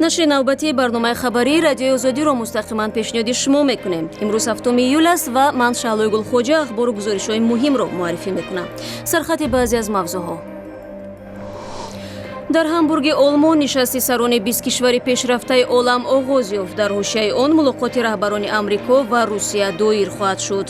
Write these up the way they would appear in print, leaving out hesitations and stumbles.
نشر نوبتی برنامه خبری رادیوی آزادی را مستقیما پیشنهاد شما میکنیم. امروز 7 ایول است و من شعله گل خوجه اخبار و گزارش‌های مهم را معرفی میکنم. سرخط بعضی از موضوعها: در همبورگ آلمان نشست سران 20 کشور پیشرفته عالم آغاز یافت. در حاشیه آن ملاقات رهبران آمریکا و روسیه دایر خواهد شد.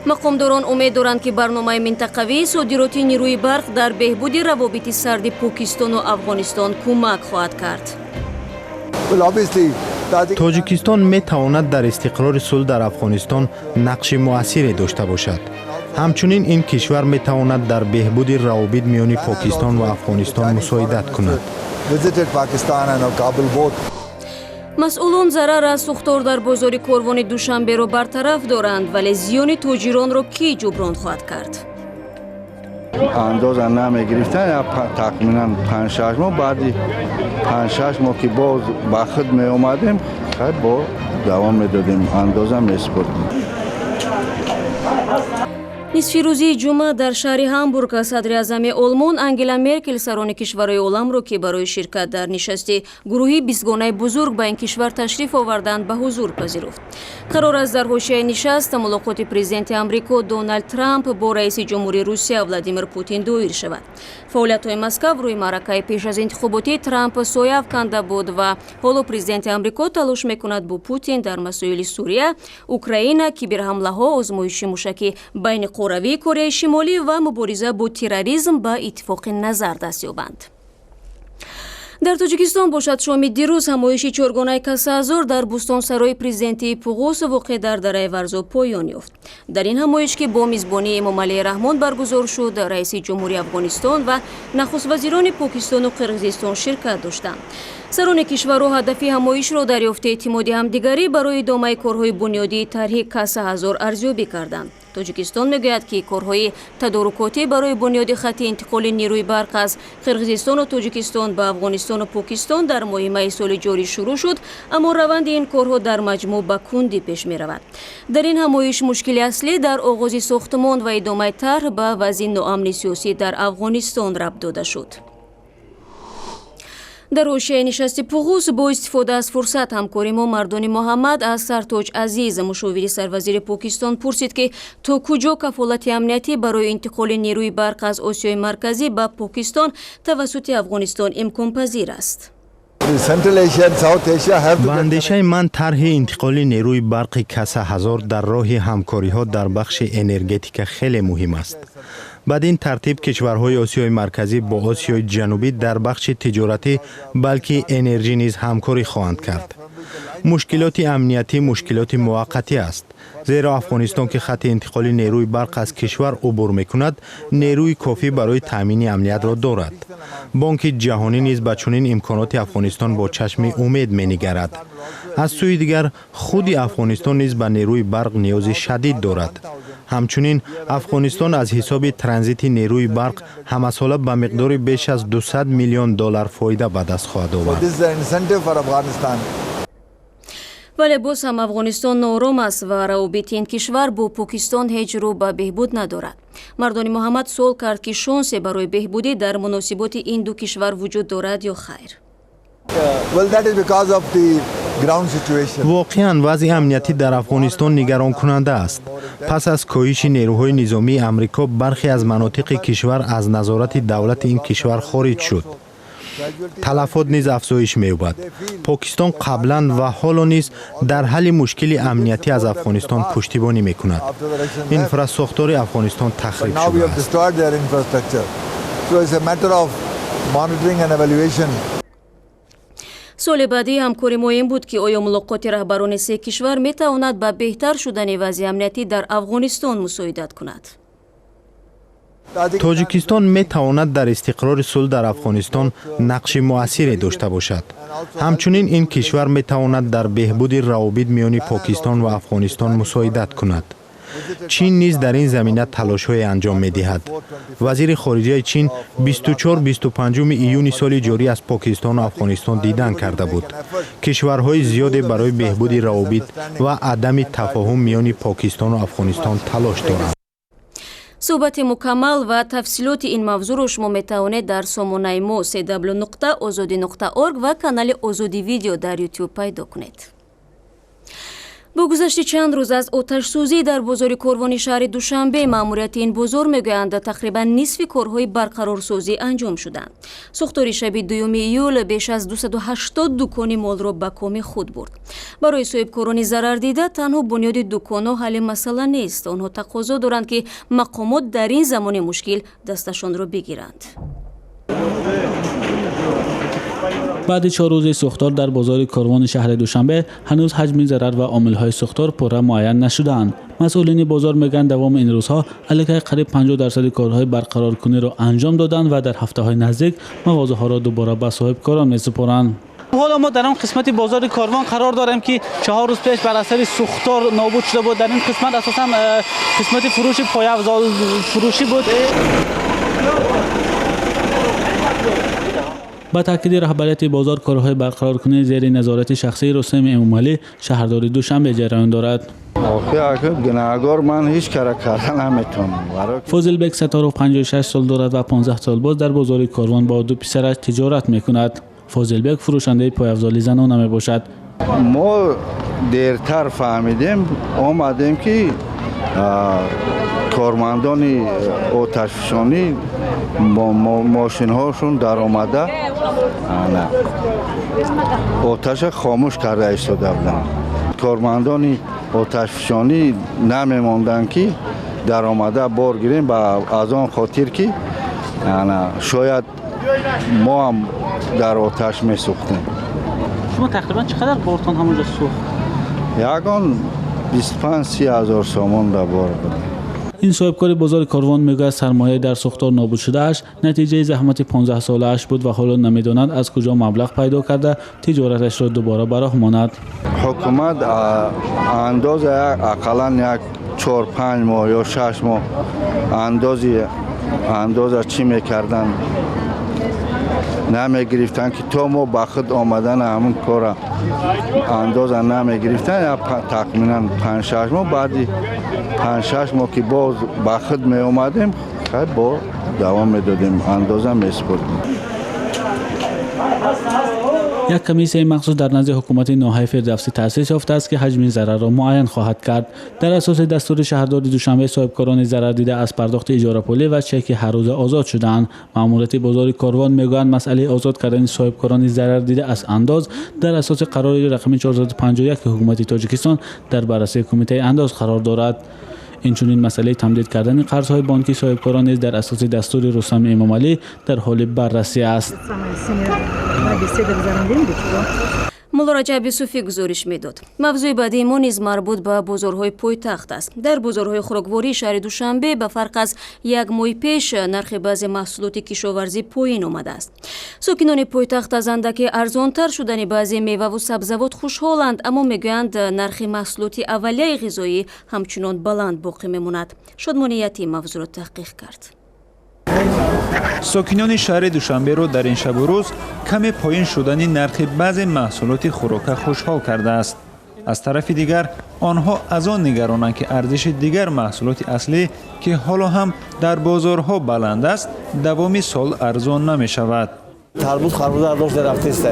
مقامداران امید دارند که برنامه منطقوی صادرات نیروی برق در بهبود روابط سرد پاکستان و افغانستان کمک خواهد کرد. تاجیکستان می تواند در استقرار صلح در افغانستان نقش مؤثری داشته باشد. همچنین این کشور می تواند در بهبود روابط میان پاکستان و افغانستان مساعدت کند. مسئولان ضرر از سوختار در بازار کاروان دوشنبه را برطرف دارند، ولی زیان تاجران را کی جبران خواهد کرد؟ اندازه نمیگرفتن تقریبا 5-6 ماه، بعدی 5-6 ماه که باز با خود می اومدیم خیلی با دوام میدادیم، اندازه میسپردیم. نصف روزی جمعه در شهر همبورگ صدر اعظم آلمان انگلا مرکل سران کشورهای عالم را که برای شرکت در نشست گروهی 20 گانه بزرگ به این کشور تشریف آوردند به حضور پذیرفت. قرار است در حاشیه نشست ملاقات پرزیدنت آمریکا دونالد ترامپ با رئیس جمهوری روسیه ولادیمیر پوتین دایر شود. فعالیت‌های مسکو روی معرکه پیش از انتخاباتی ترامپ سایه افکنده بود و حالا پرزیدنت آمریکا تلاش میکند با پوتین در مسائل سوریه، اوکراین، کیبرحمله‌ها، آزمایش موشکی بین قوروی کره شمالی و مبارزه با تروریسم به اتفاق نظر دست یابند. در تاجیکستان باشد شام دیروز همایشی چهارگانه کسازور در بوستانسرای پرزیدنتی پوغوس واقع در دره ورزا پایان یافت. در این همایش که با میزبانی امام علی رحمان برگزار شد، رئیس جمهوری افغانستان و نخست وزیران پاکستان و قرقیزستان شرکت داشتند. سران کشورها هدف همایش را دریافت اعتماد همدیگری برای ادامه کارهای بنیادی طرح کسازور ارزیابی کردند. تاجیکستان میگوید که کارهای تدارکاتی برای بنیاد خط انتقال نیروی برق از قرقیزستان و تاجیکستان به افغانستان و پاکستان در ماه می سال جاری شروع شد، اما روند این کارها در مجموع به کندی پیش می رود. در این همایش مشکل اصلی در آغاز ساختمان و ادامه طرح به وضع ناامنی سیاسی در افغانستان ربط داده شد. در حاشیه نشست پوغوس با استفاده از فرصت همکاری ما مردان محمد از سرتاج عزیز مشاور سروزیر پاکستان پرسید که تا کجا کفالت امنیتی برای انتقال نیروی برق از آسیای مرکزی به پاکستان توسط افغانستان امکان پذیر است. با اندیشه من طرح انتقال نیروی برق کسازور در راه همکاری ها در بخش انرژتیک خیلی مهم است. بعد این ترتیب کشورهای آسیای مرکزی با آسیای جنوبی در بخش تجارتی بلکه انرژی نیز همکاری خواهند کرد. مشکلات امنیتی مشکلات موقتی است، زیرا افغانستان که خط انتقال نیروی برق از کشور عبور میکند نیروی کافی برای تامین امنیت را دارد. بانک جهانی نیز به چنین امکانات افغانستان با چشم امید مینگرد. از سوی دیگر خود افغانستان نیز به نیروی برق نیاز شدید دارد. همچنین افغانستان از حساب ترانزیت نیروی برق همساله به مقدار بیش از 200 میلیون دلار فایده به دست خواهد آورد. ولی باز هم افغانستان نارام است و روابط این کشور با پاکستان هیچ رو به بهبود ندارد. مردان محمد سوال کرد که شانس برای بهبودی در مناسبات این دو کشور وجود دارد یا خیر؟ واقعاً وضع امنیتی در افغانستان نگران کننده است. پس از کاهش نیروهای نظامی آمریکا برخی از مناطق کشور از نظارت دولت این کشور خارج شد. تلفات نیز افزایش می‌یابد. پاکستان قبلا و حالا نیز در حل مشکل امنیتی از افغانستان پشتیبانی می‌کند. اینفراستراکچور افغانستان تخریب شده است. سال بعدی همکاری ما این بود که آیا ملاقات رهبران سه کشور می‌تواند به بهتر شدن وضع امنیتی در افغانستان مساعدت کند؟ تاجیکستان می تواند در استقرار صلح در افغانستان نقش مؤثری داشته باشد. همچنین این کشور می تواند در بهبود روابط میان پاکستان و افغانستان مساعدت کند. چین نیز در این زمینه تلاش‌های انجام می‌دهد. وزیر خارجه چین 24-25 ایون سال جاری از پاکستان و افغانستان دیدن کرده بود. کشورهای زیادی برای بهبود روابط و عدم تفاهم میان پاکستان و افغانستان تلاش دارند. суҳбати мукаммал ва тафсилоти ин мавзӯъро шумо метавонед дар сомонаи мо www.ozodi.org ва канали Озоди видео дар YouTube пайдо кунед. бо гузашти чанд рӯз аз оташсӯзӣ дар бозори Корвони шаҳри Душанбе, маъмурияти ин бозор мегӯянд тақрибан нисфи корҳои барқарорсозӣ анҷом шуданд. сӯхтори шаби 2 июл беш аз 280 дукони молро ба коми худ бурд. барои соҳибкорони зарардида танҳо бунёди дуконҳо ҳалли масъала нест. онҳо тақозо доранд ки мақомот дар ин замони мушкил дасташонро бигиранд. баъди 4 рӯзи сӯхтор дар бозори Корвони шаҳри Душанбе ҳанӯз ҳаҷми зарар ва омилҳои сӯхтор пурра муайян нашудаанд. масъулини бозор мегӯянд давоми ин рӯзҳо аллакай қариб 50% корҳои барқароркуниро анҷом доданд ва дар ҳафтаҳои наздик мағозаҳоро дубора ба соҳибкорон месупоранд. ҳоло мо дар он қисмати бозори Корвон қарор дорем ки 4 рӯз пеш бар асари сӯхтор нобуд шуда буд. дар ин қисмат асосан қисмати фурӯши пояфзол фурӯшӣ буд. ба таъкиди раҳбарияти бозор, корҳои барқароркунӣ зери назорати шахсии Рустем Эмомалӣ, шаҳрдори Душанбе ҷараён дорад. Фозилбек Сатторов 56 сол дорад ва 15 солбоз дар бозори Корвон бо 2 писараш тиҷорат мекунад. Фозилбек фурӯшандаи пояфзоли занона мебошад. мо дертар фаҳмидем, омадем ки кормандони оташфишонӣ мошинҳошон даромада оташа хомӯш карда истода буданд. кормандони оташфишонӣ намемонданд ки даромада бор гирем аз он хотир ки шояд мо ҳам дар оташ месӯхтем. шумо тақрибан чӣ қадар бортон ҳамонҷо сӯхт? ягон 25-30 ҳазор сомон да бор буд. ин соҳибкори бозори Корвон мегӯяд сармояи дар сӯхтор нобуд шудааш натиҷаи заҳмати 15 солааш буд ва ҳоло намедонад аз куҷо маблағ пайдо карда тиҷораташро дубора ба роҳ монад. ҳукумат андоза ақаллан як 4-5 моҳ ё 6 моҳ андоза чӣ мекардан намегирифтан ки то мо ба худ омадан ҳамун кора андоза намегирифтан. тахминан 5-6 моҳ баъди 5-6 моҳ ки боз ба худ меомадем бо давом медодем, андоза месупурдем. як комиссияи махсус дар назди ҳукумати ноҳияи Фирдавсӣ таъсис ёфтааст ки ҳаҷми зарарро муайян хоҳад кард. дар асоси дастури шаҳрдори Душанбе соҳибкорони зарардида аз пардохти иҷорапулӣ ва чеки ҳаррӯза озод шуданд. маъмурияти бозори Корвон мегӯянд масъалаи озод кардани соҳибкорони зарардида аз андоз дар асоси қарори рақами 451 ҳукумати Тоҷикистон дар баррасии кумитаи андоз қарор дорад. инчунин масъалаи тамдид кардани қарзҳои бонкии соҳибкорон низ дар асоси дастури Рустам Эмомалӣ дар ҳоли баррасӣ аст. мулло Раҷаб Юсуфӣ гузориш медод. мавзӯи баъдии мо низ марбут ба бозорҳои пойтахт аст. дар бозорҳои хӯроквории шаҳри Душанбе ба фарқ аз як моҳи пеш нархи баъзе маҳсулоти кишоварзӣ поин омадааст. сокинони пойтахт аз андаке арзонтар шудани баъзе меваву сабзавот хушҳоланд, аммо мегӯянд нархи маҳсулоти аввалияи ғизоӣ ҳамчунон баланд боқӣ мемонад. Шодмонияти мавзӯъро таҳқиқ кард. сокинони шаҳри Душанберо дар ин шабу рӯз каме поин шудани нархи баъзе маҳсулоти хӯрока хушҳол кардааст. аз тарафи дигар онҳо аз он нигаронанд ки арзиши дигар маҳсулоти аслӣ ки ҳоло ҳам дар бозорҳо баланд аст давоми сол арзон намешавад. тарбуз харбуза арзон шуда рафтаист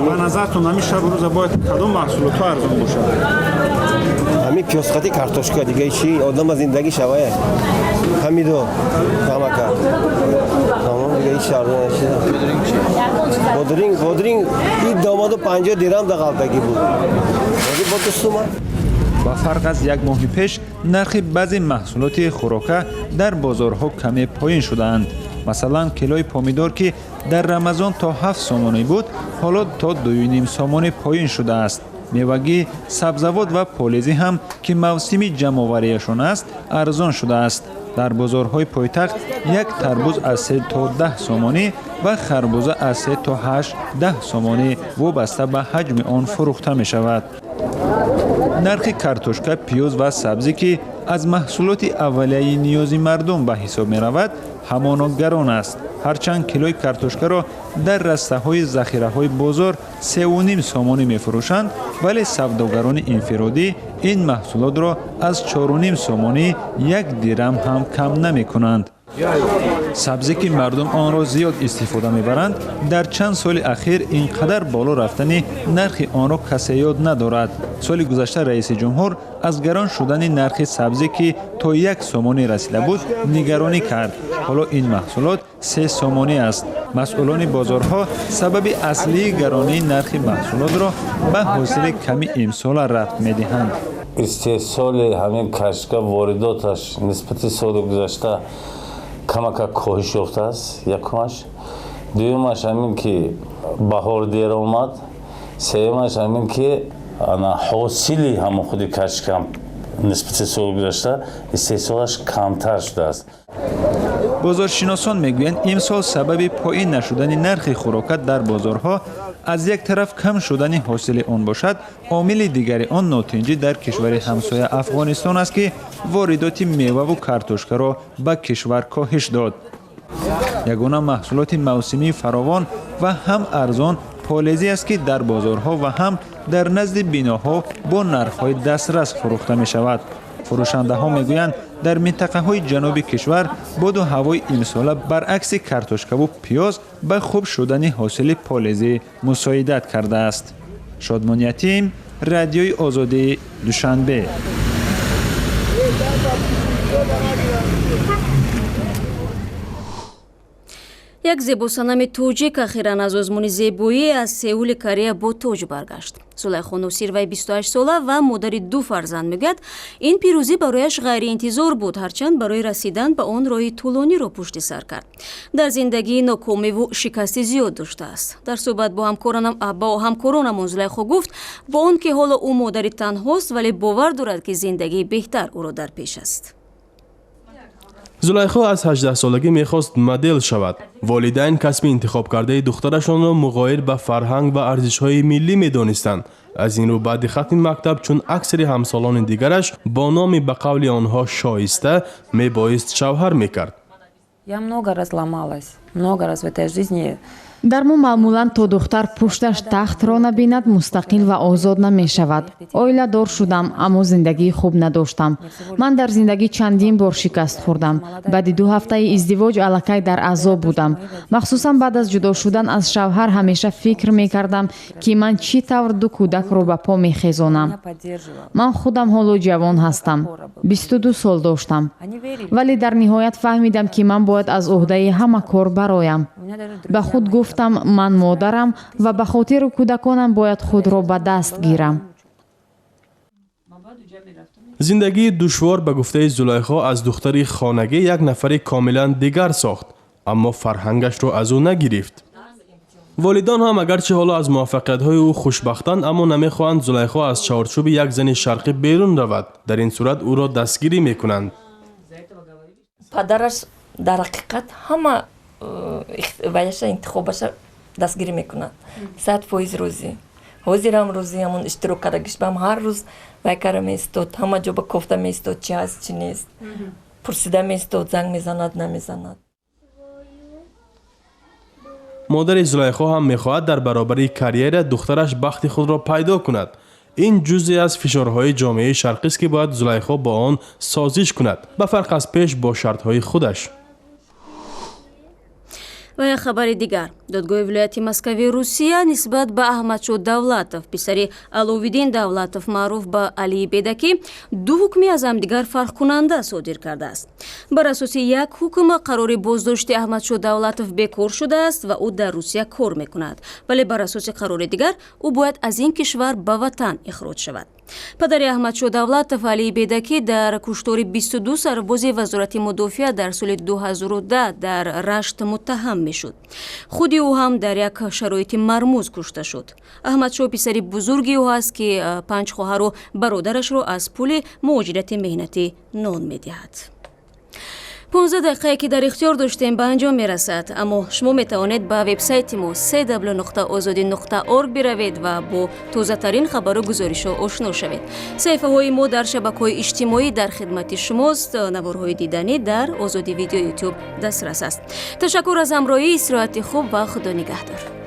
ба назартон ҳамин шабу рӯза бояд кадом маҳсулотҳо арзон бошад? ҳамин пёсхати картошка дига чи одама зиндагӣ шавае ҳамидо камака тамом дига ич арзон нашуда. бодиринг ин домаду 50 дирам да ғалтагӣ буд. ҳозир бо 2 сума. ба фарқ аз як моҳи пеш нархи баъзе маҳсулоти хӯрока дар бозорҳо каме поин шудаанд. масалан килои помидор ки дар рамазон то 7 сомонӣ буд ҳоло то 2.5 сомонӣ поин шудааст. мевагӣ, сабзавот ва полезӣ ҳам ки мавсими ҷамъоварияшон аст арзон шудааст. дар бозорҳои пойтахт як тарбуз аз 3 то 10 сомонӣ ва харбуза аз 3 то 8-10 сомонӣ вобаста ба ҳаҷми он фурӯхта мешавад. нархи картошка, пиёз ва сабзӣ ки аз маҳсулоти аввалияи ниёзи мардум ба ҳисоб меравад ҳамоно гарон аст. ҳарчанд килои картошкаро дар растаҳои захираҳои бозор 3.5 сомонӣ мефурӯшанд, вале савдогарони инфиродӣ ин маҳсулотро аз 4.5 сомонӣ 1 дирам ҳам кам намекунанд. сабзе ки мардум онро зиёд истифода мебаранд, дар чанд соли ахир инқадар боло рафтани нархи онро касе ёд надорад. соли гузашта раиси ҷумҳур аз гарон шудани нархи сабзе ки то 1 сомонӣ расида буд нигаронӣ кард. ҳоло ин маҳсулот 3 сомонӣ аст. масъулони бозорҳо сабаби аслии гаронии нархи маҳсулотро ба ҳосили ками имсола рабт медиҳанд. истеҳсоли ҳамин кашка воридоташ нисбати соли гузашта камака коҳиш ёфтааст. якумаш, дуюмаш ҳамин ки баҳор дер омад, сеюмаш ҳамин ки ҳосили ҳамон худи кашкам нисбати соли гузашта истеҳсолаш камтар шудааст. бозоршиносон мегӯянд имсол сабаби поин нашудани нархи хӯрокат дар бозорҳо аз як тараф кам шудани ҳосили он бошад, омили дигари он нотинҷӣ дар кишвари ҳамсоя Афғонистон аст ки воридоти меваву картошкаро ба кишвар коҳиш дод. ягона маҳсулоти мавсимии фаровон ва ҳам арзон полезӣ аст ки дар бозорҳо ва ҳам дар назди биноҳо бо нархҳои дастрас фурӯхта мешавад. фурӯшандаҳо мегӯянд дар минтақаҳои ҷануби кишвар боду ҳавои имсола баръакси картошкаву пиёз ба хуб шудани ҳосили полезӣ мусоидат кардааст. шодмон ятим, радиои озодӣ, душанбе. як зебосанами тоҷик ахиран аз озмуни зебоӣ аз Сеули Корея бо тоҷ баргашт. Зулайхо Нусироваи 28 сола ва модари 2 фарзанд мегӯяд, ин пирӯзӣ барояш ғайриинтизор буд, ҳарчанд барои расидан ба он роҳи тӯлониро пушти сар кард. дар зиндагӣ нокомиву шикасти зиёд доштааст. дар суҳбат бо ҳамкоронамон Зулайхо гуфт, бо он ки ҳоло ӯ модари танҳост, вале бовар дорад ки зиндагии беҳтар ӯро дар пеш аст. зулайхо аз 18 солагӣ мехост модел шавад. волидайн касби интихоб кардаи духтарашонро муғоир ба фарҳанг ва арзишҳои миллӣ медонистанд. аз ин рӯ баъди хатми мактаб чун аксари ҳамсолони дигараш бо номи ба қавли онҳо шоиста мебоист шавҳар мекард. Я много раз ломалась, много раз в этой жизни. дар мо маъмулан то духтар пушташ тахтро набинад мустақил ва озод намешавад. оиладор шудам, аммо зиндагии хуб надоштам. ман дар зиндагӣ чандин бор шикаст хӯрдам. баъди 2 ҳафтаи издивоҷ аллакай дар азоб будам. махсусан баъд аз ҷудо шудан аз шавҳар ҳамеша фикр мекардам ки ман чӣ тавр 2 кӯдакро ба по мехезонам. ман худам ҳоло ҷавон ҳастам. 22 сол доштам. вале дар ниҳоят фаҳмидам ки ман бояд аз уҳдаи ҳама кор бароям. ба худ гуфтам ман модарам ва ба хотиру кӯдаконам бояд худро ба даст гирам. зиндагии душвор ба гуфтаи зулайхо аз духтари хонагӣ як нафари комилан дигар сохт, аммо фарҳангашро аз ӯ нагирифт. волидон ҳам агарчи ҳоло аз муваффақиятҳои ӯ хушбахтанд, аммо намехоҳанд зулайхо аз чорчӯби як зани шарқӣ берун равад. дар ин сурат ӯро дастгирӣ мекунанд. падараш дар ҳақиқат ҳама ваяша интихобаша дастгирӣ мекунад. 100% рӯзӣ. ҳозирам рӯзӣ ҳамон иштироккардагиш бам ҳар рӯз вай кара меистод, ҳама ҷо ба кофта меистод, чӣ ҳаст, чӣ нест. пурсида меистод, занг мезанад, намезанад. модари зулайхо ҳам мехоҳад дар баробари карьера духтараш бахти худро пайдо кунад. ин ҷузъе аз фишорҳои ҷомеаи шарқист ки бояд зулайхо бо он созиш кунад, ба фарқ аз пеш бо шартҳои худаш. ва як хабари дигар, додгоҳи вилояти Москавии Русия нисбат ба Аҳмадшод Давлатов, писари Аловиддин Давлатов маъруф ба Алии Бедакӣ, 2 ҳукми аз ҳамдигар фарқкунанда содир кардааст. бар асоси як ҳукм қарори боздошти Аҳмадшод Давлатов бекор шудааст ва ӯ дар Русия кор мекунад, вале бар асоси қарори дигар ӯ бояд аз ин кишвар ба ватан ихроҷ шавад. падари Аҳмадшод Давлатов Алии Бедакӣ дар куштори 22 сарбози вазорати мудофиа дар соли 2010 дар Рашт муттаҳам мешуд. худи ӯ ҳам дар як шароити мармуз кушта шуд. Аҳмадшоҳ писари бузурги ӯ ҳаст ки 5 хоҳару бародарашро аз пули муҳоҷирати меҳнатӣ нон медиҳад. 15 دقیقه که در اختیار داشتیم به انجام میرسد، اما شما میتوانید به وبسایت ما www.azadi.org بروید و با تازه ترین خبر و گزارش ها آشنا شوید. صفحه های ما در شبکه‌های اجتماعی در خدمت شماست. نوارهای دیدنی در آزادی ویدیو یوتیوب دسترس است. تشکر از همراهی، استراحت خوب و خدا نگهدار.